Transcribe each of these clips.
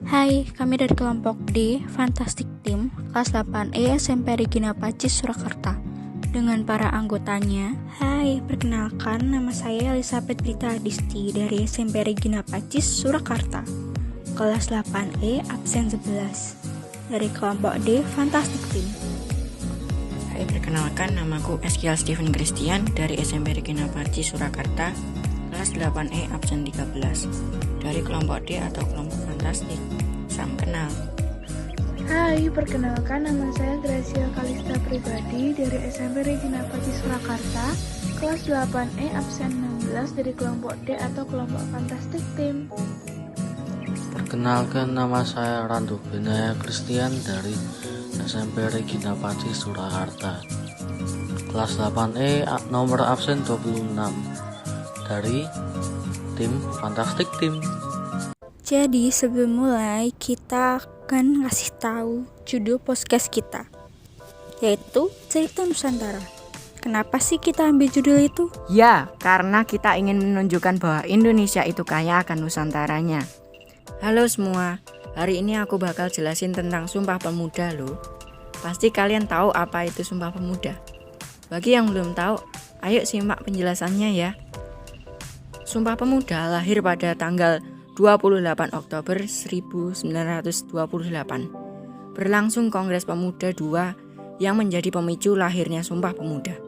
Hai, kami dari kelompok D, Fantastic Team, kelas 8E SMP Regina Pacis, Surakarta. Dengan para anggotanya, hai, perkenalkan nama saya Elizabeth Brita Adisti dari SMP Regina Pacis, Surakarta. Kelas 8E, absen 11. Dari kelompok D, Fantastic Team. Hai, perkenalkan namaku Eskial Steven Christian dari SMP Regina Pacis, Surakarta, kelas 8E absen 13. Dari kelompok D atau kelompok fantastik. Salam kenal. Hai, perkenalkan nama saya Gracia Kalista Pribadi dari SMP Regina Pacis Surakarta, kelas 8E absen 16 dari kelompok D atau kelompok fantastik tim. Perkenalkan nama saya Randu Binaya Christian dari SMP Regina Pacis Surakarta, kelas 8E nomor absen 26 dari tim Fantastic Team. Jadi sebelum mulai kita akan ngasih tahu judul podcast kita, yaitu Cerita Nusantara. Kenapa sih kita ambil judul itu? Ya, karena kita ingin menunjukkan bahwa Indonesia itu kaya akan Nusantaranya. Halo semua, hari ini aku bakal jelasin tentang Sumpah Pemuda loh. Pasti kalian tahu apa itu Sumpah Pemuda. Bagi yang belum tahu, ayo simak penjelasannya ya. Sumpah Pemuda lahir pada tanggal 28 Oktober 1928. Berlangsung Kongres Pemuda II yang menjadi pemicu lahirnya Sumpah Pemuda.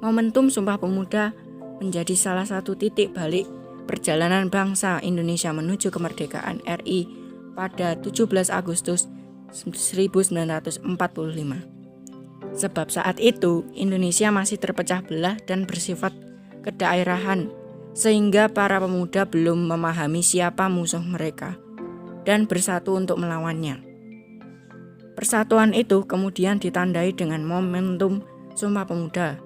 Momentum Sumpah Pemuda menjadi salah satu titik balik perjalanan bangsa Indonesia menuju kemerdekaan RI pada 17 Agustus 1945. Sebab saat itu Indonesia masih terpecah belah dan bersifat kedaerahan, sehingga para pemuda belum memahami siapa musuh mereka dan bersatu untuk melawannya. Persatuan itu kemudian ditandai dengan momentum Sumpah Pemuda.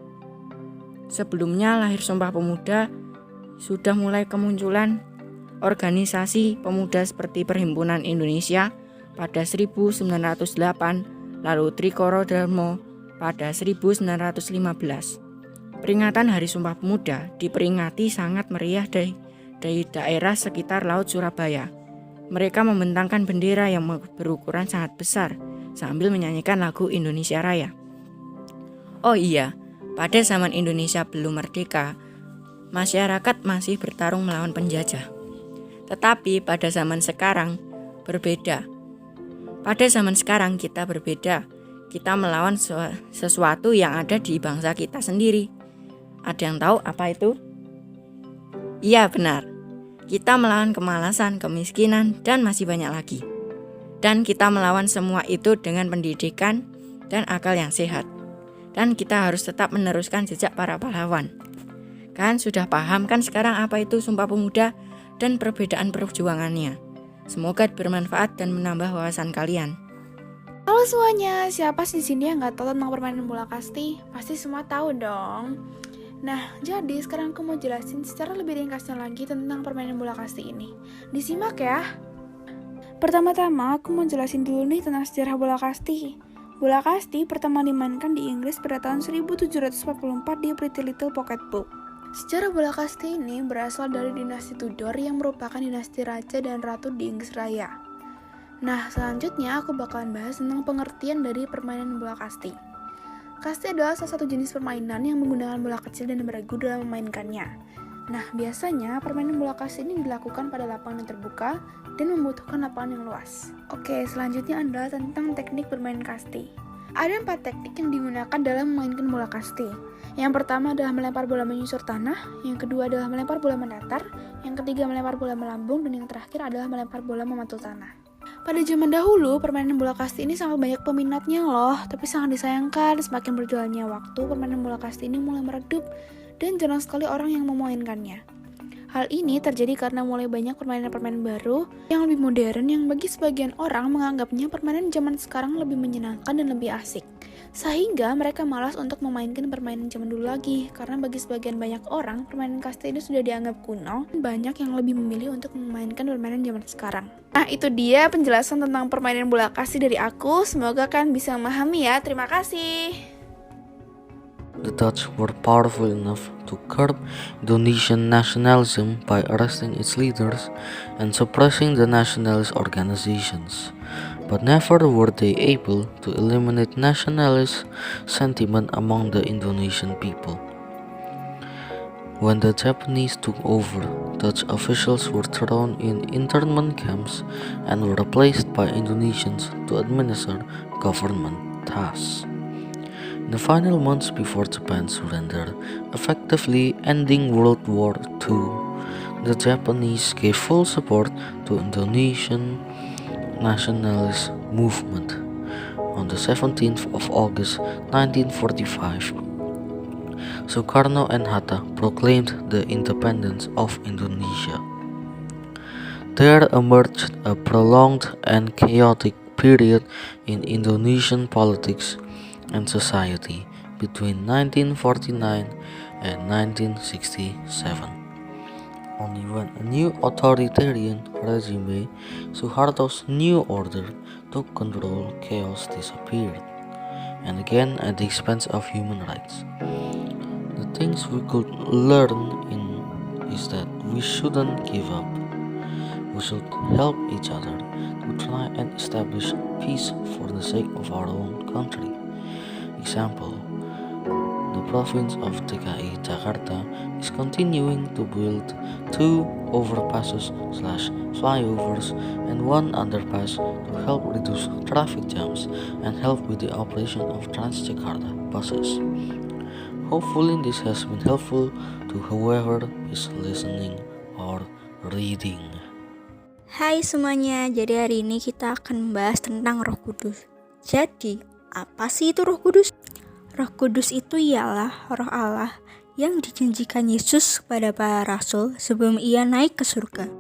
Sebelumnya lahir Sumpah Pemuda, sudah mulai kemunculan organisasi pemuda seperti Perhimpunan Indonesia pada 1908, lalu Trikoro Darmo pada 1915. Peringatan Hari Sumpah Pemuda diperingati sangat meriah dari daerah sekitar Laut Surabaya. Mereka membentangkan bendera yang berukuran sangat besar sambil menyanyikan lagu Indonesia Raya. Oh iya, pada zaman Indonesia belum merdeka, masyarakat masih bertarung melawan penjajah. Tetapi pada zaman sekarang berbeda. Pada zaman sekarang kita berbeda. Kita melawan sesuatu yang ada di bangsa kita sendiri. Ada yang tahu apa itu? Iya, benar. Kita melawan kemalasan, kemiskinan, dan masih banyak lagi. Dan kita melawan semua itu dengan pendidikan dan akal yang sehat. Dan kita harus tetap meneruskan jejak para pahlawan. Kan sudah paham kan sekarang apa itu Sumpah Pemuda dan perbedaan perjuangannya. Semoga bermanfaat dan menambah wawasan kalian. Halo semuanya, siapa sih di sini yang nggak tahu tentang permainan bola kasti? Pasti semua tahu dong. Nah, jadi sekarang aku mau jelasin secara lebih ringkasnya lagi tentang permainan bola kasti ini. Disimak ya. Pertama-tama, aku mau jelasin dulu nih tentang sejarah bola kasti. Bola kasti pertama dimainkan di Inggris pada tahun 1744 di Pretty Little Pocket Book. Sejarah bola kasti ini berasal dari dinasti Tudor yang merupakan dinasti raja dan ratu di Inggris Raya. Nah, selanjutnya aku bakalan bahas tentang pengertian dari permainan bola kasti. Kasti adalah salah satu jenis permainan yang menggunakan bola kecil dan beregu dalam memainkannya. Nah, biasanya permainan bola kasti ini dilakukan pada lapangan yang terbuka dan membutuhkan lapangan yang luas. Oke, selanjutnya adalah tentang teknik bermain kasti. Ada 4 teknik yang digunakan dalam memainkan bola kasti. Yang pertama adalah melempar bola menyusur tanah, yang kedua adalah melempar bola mendatar, yang ketiga melempar bola melambung, dan yang terakhir adalah melempar bola memantul tanah. Pada zaman dahulu, permainan bola kasti ini sangat banyak peminatnya loh, tapi sangat disayangkan semakin berjalannya waktu, permainan bola kasti ini mulai meredup dan jarang sekali orang yang memainkannya. Hal ini terjadi karena mulai banyak permainan-permainan baru yang lebih modern yang bagi sebagian orang menganggapnya permainan zaman sekarang lebih menyenangkan dan lebih asik. Sehingga mereka malas untuk memainkan permainan zaman dulu lagi, karena bagi sebagian banyak orang, permainan kasti ini sudah dianggap kuno, dan banyak yang lebih memilih untuk memainkan permainan zaman sekarang. Nah, itu dia penjelasan tentang permainan bola kasti dari aku, semoga kalian bisa memahami ya, terima kasih. The Dutch were powerful enough to curb Indonesian nationalism by arresting its leaders and suppressing the nationalist organizations. But never were they able to eliminate nationalist sentiment among the Indonesian people. When the Japanese took over, Dutch officials were thrown in internment camps and were replaced by Indonesians to administer government tasks. In the final months before Japan's surrender, effectively ending World War II, the Japanese gave full support to Indonesian nationalist movement. On the 17th of August 1945, Sukarno and Hatta proclaimed the independence of Indonesia. There emerged a prolonged and chaotic period in Indonesian politics and society between 1949 and 1967. Only when a new authoritarian regime, Suharto's New Order, took control, chaos disappeared, and again at the expense of human rights. The things we could learn is that we shouldn't give up. We should help each other to try and establish peace for the sake of our own country. Example, the province of DKI Jakarta is continuing to build 2 overpasses/flyovers and 1 underpass to help reduce traffic jams and help with the operation of Transjakarta buses. Hopefully this has been helpful to whoever is listening or reading. Hai semuanya, jadi hari ini kita akan membahas tentang Roh Kudus. Jadi, apa sih itu Roh Kudus? Roh Kudus itu ialah Roh Allah yang dijanjikan Yesus kepada para rasul sebelum ia naik ke surga.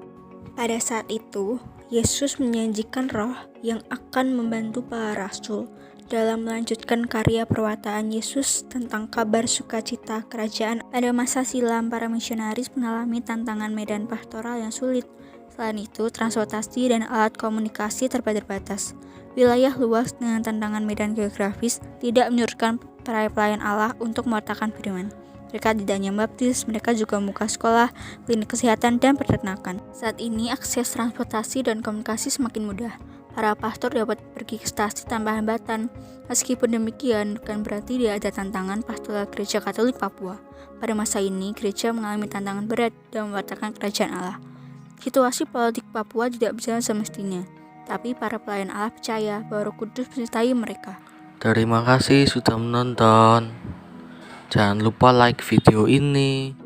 Pada saat itu, Yesus menjanjikan roh yang akan membantu para rasul dalam melanjutkan karya perwataan Yesus tentang kabar sukacita kerajaan. Pada masa silam, para misionaris mengalami tantangan medan pastoral yang sulit. Selain itu, transportasi dan alat komunikasi terbatas. Wilayah luas dengan tantangan medan geografis tidak menyurutkan para pelayan Allah untuk mewartakan firman. Mereka tidak hanya baptis, mereka juga membuka sekolah, klinik kesehatan, dan peternakan. Saat ini, akses transportasi dan komunikasi semakin mudah. Para pastor dapat pergi ke stasi tanpa hambatan. Meskipun demikian, bukan berarti tidak ada tantangan pastoral Gereja Katolik Papua. Pada masa ini, gereja mengalami tantangan berat dalam mewartakan kerajaan Allah. Situasi politik Papua tidak berjalan semestinya, tapi para pelayan Allah percaya bahwa Roh Kudus menyertai mereka. Terima kasih sudah menonton. Jangan lupa like video ini.